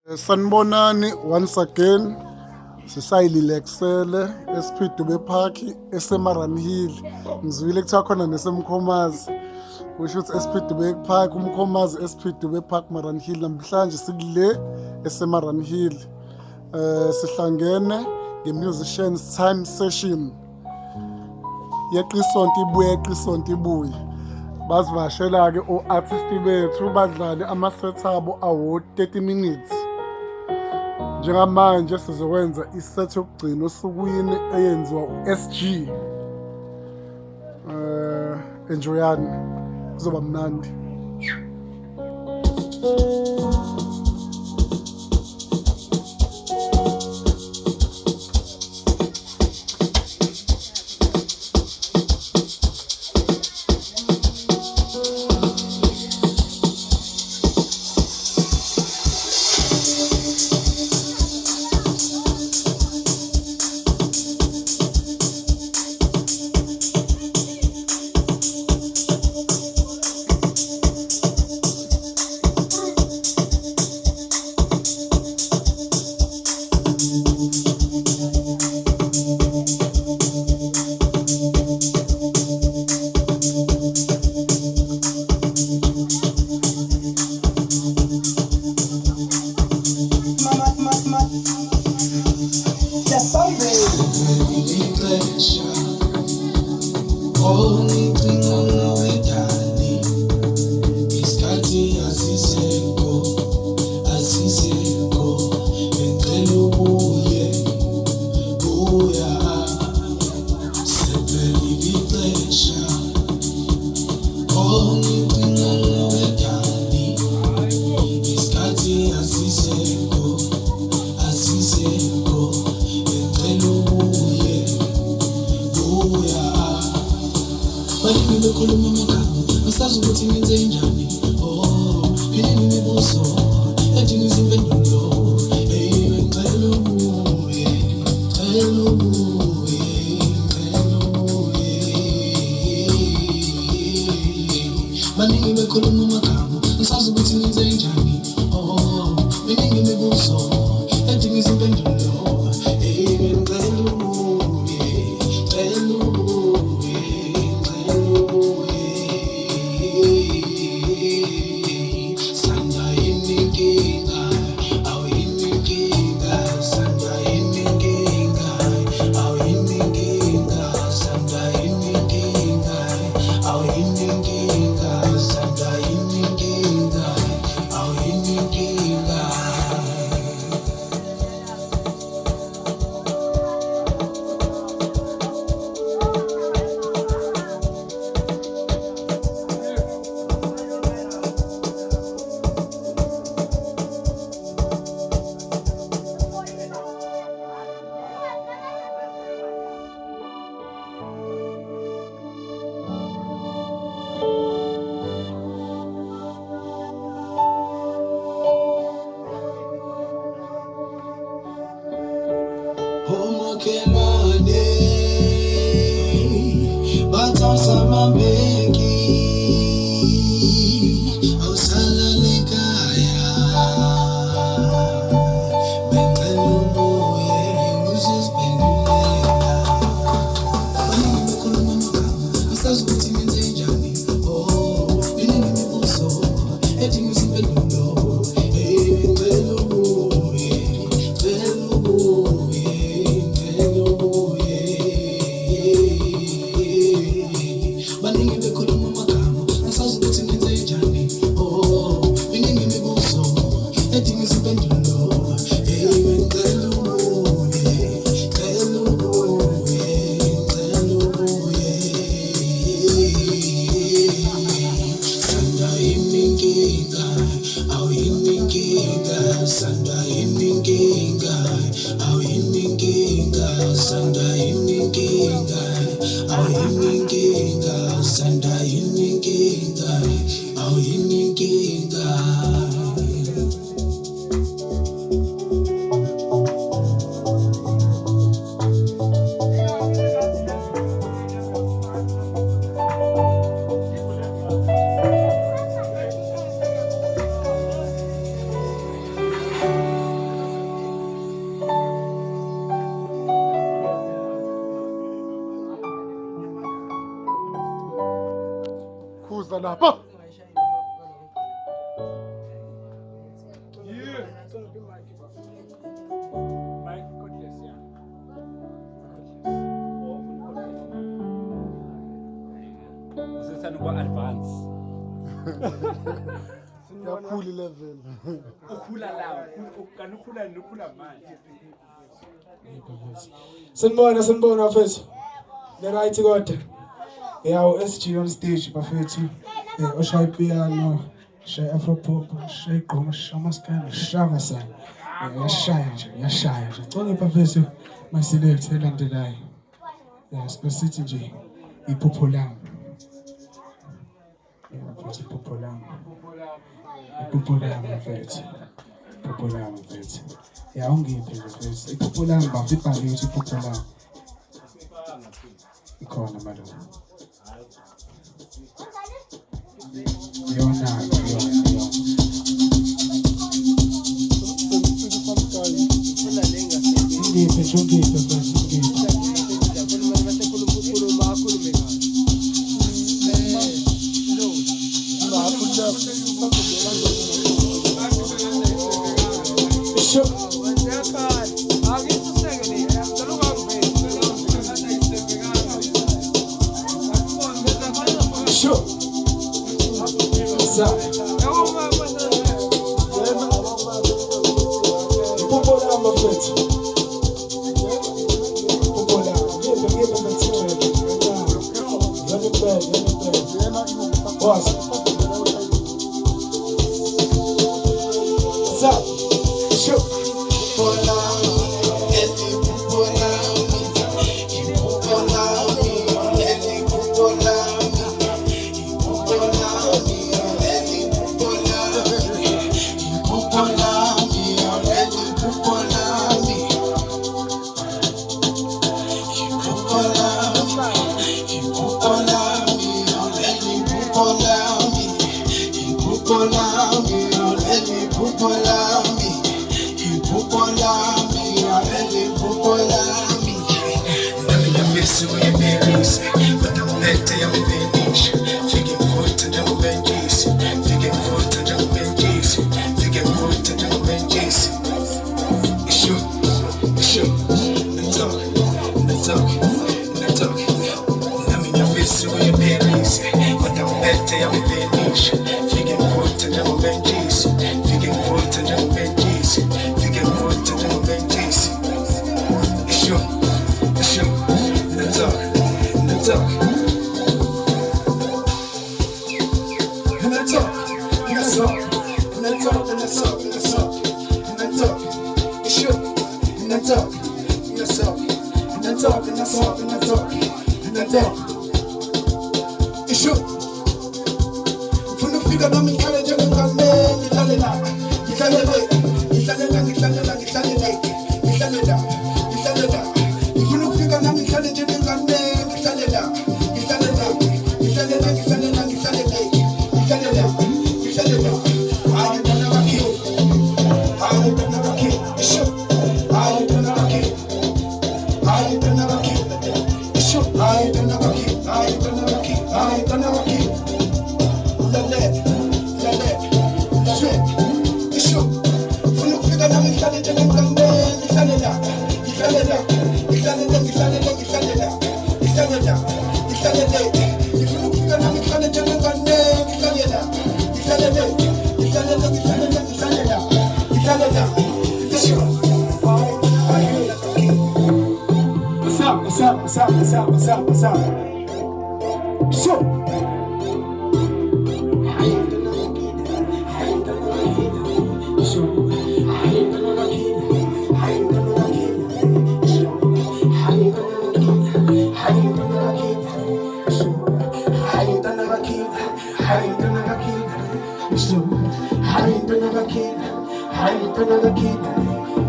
Sanibonani once again, sisayilileksele eSphidobe Park eseMaran Hill. Ngizwile kuthiwa khona nesemkhomazi, kusho ukuthi eSphidobe Park, umkhomazi eSphidobe Park Maran Hill. Namhlanje sikule eseMaran Hill. Sihlangene nge-musicians time session yeqisonto ibuye yeqisonto ibuye. Basivashela-ke o-artisti bethu badlale ama-set abo awo-30 minutes. Njengamanje sizokwenza iset yokugcina osukwini eyenziwa u-SG. Enjoyani, kuzoba mnandi. lapha. Advance. Yakhula level. Ukhula lawo, ukhula manje. Sanibona mfethu. Le right kodwa. Yawo SG on stage bafethu. Oshaya piano, shaya afro pop, shaya gqoma, shaya maskandi, shaya sana. Yashaya nje. Ngicela bafethu maselect elandelayo. Sithi nje iphupho lami. Mfethu iphupho lami. Iphupho lami mfethu. Ungiphi mfethu. Iphupho lami bafethu ibhale ukuthi iphupho lami. Ikhona madam. Yona. Ngiphi mfethu. What's up?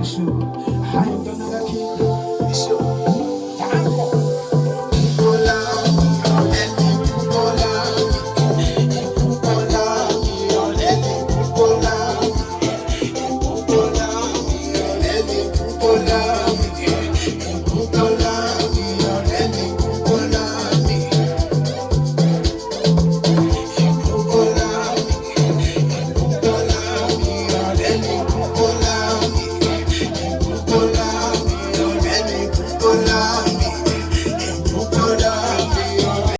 So,